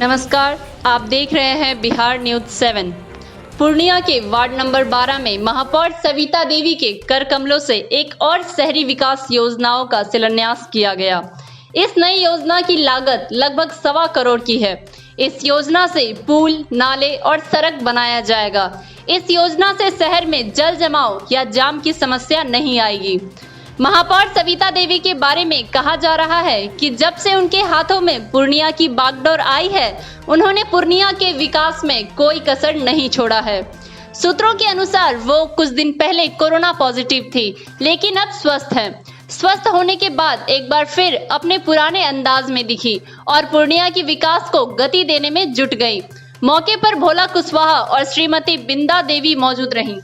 नमस्कार, आप देख रहे हैं बिहार न्यूज 7। पूर्णिया के वार्ड नंबर 12 में महापौर सविता देवी के कर कमलों से एक और शहरी विकास योजनाओं का शिलान्यास किया गया। इस नई योजना की लागत लगभग 1.25 करोड़ की है। इस योजना से पुल, नाले और सड़क बनाया जाएगा। इस योजना से शहर में जल जमाव या जाम की समस्या नहीं आएगी। महापौर सविता देवी के बारे में कहा जा रहा है कि जब से उनके हाथों में पूर्णिया की बागडोर आई है, उन्होंने पूर्णिया के विकास में कोई कसर नहीं छोड़ा है। सूत्रों के अनुसार वो कुछ दिन पहले कोरोना पॉजिटिव थी, लेकिन अब स्वस्थ है। स्वस्थ होने के बाद एक बार फिर अपने पुराने अंदाज में दिखी और पूर्णिया की विकास को गति देने में जुट गई। मौके पर भोला कुशवाहा और श्रीमती बिंदा देवी मौजूद रहीं।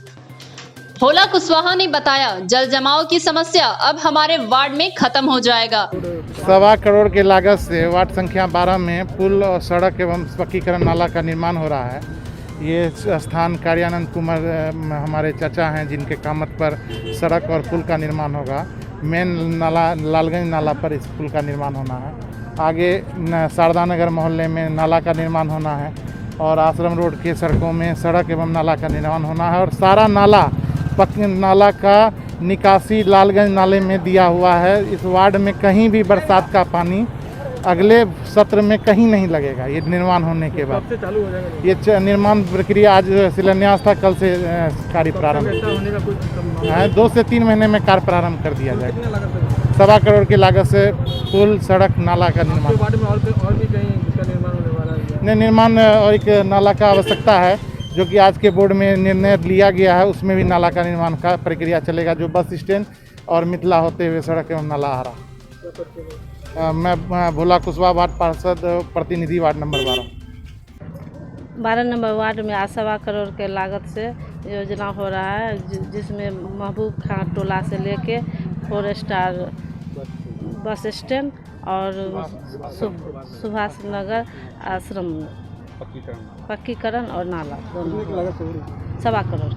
भोला कुशवाहा ने बताया, जल जमाव की समस्या अब हमारे वार्ड में खत्म हो जाएगा। 1.25 करोड़ की लागत से वार्ड संख्या 12 में पुल और सड़क एवं पक्कीकरण नाला का निर्माण हो रहा है। ये स्थान कार्यानंद कुमार हमारे चाचा हैं, जिनके कामत पर सड़क और पुल का निर्माण होगा। मेन नाला लालगंज नाला पर इस पुल का निर्माण होना है। आगे शारदा नगर मोहल्ले में नाला का निर्माण होना है और आश्रम रोड के सड़कों में सड़क एवं नाला का निर्माण होना है। और सारा नाला का निकासी लालगंज नाले में दिया हुआ है। इस वार्ड में कहीं भी बरसात का पानी अगले सत्र में कहीं नहीं लगेगा। ये निर्माण होने के बाद से चालू हो जाएगा। ये निर्माण प्रक्रिया आज शिलान्यास था, कल से कार्य प्रारंभ है। 2 से 3 महीने में कार्य प्रारंभ कर दिया जाएगा। 1.25 करोड़ की लागत से पुल, सड़क, नाला का निर्माण। वार्ड में और भी कहीं इसका निर्माण होने वाला है? निर्माण और एक नाला का आवश्यकता है, जो कि आज के बोर्ड में निर्णय लिया गया है। उसमें भी नाला का निर्माण का प्रक्रिया चलेगा, जो बस स्टैंड और मिथिला होते हुए सड़क एवं नाला आ रहा। मैं भोला कुशवाहा, वार्ड पार्षद, प्रतिनिधि, वार्ड नंबर 12 नंबर वार्ड में 1.25 करोड़ के लागत से योजना हो रहा है, जिसमें महबूब खां टोला से लेके 4 स्टार बस स्टैंड और सुभाष नगर आश्रम पक्कीकरण और नाला दोनों 1.25 करोड़।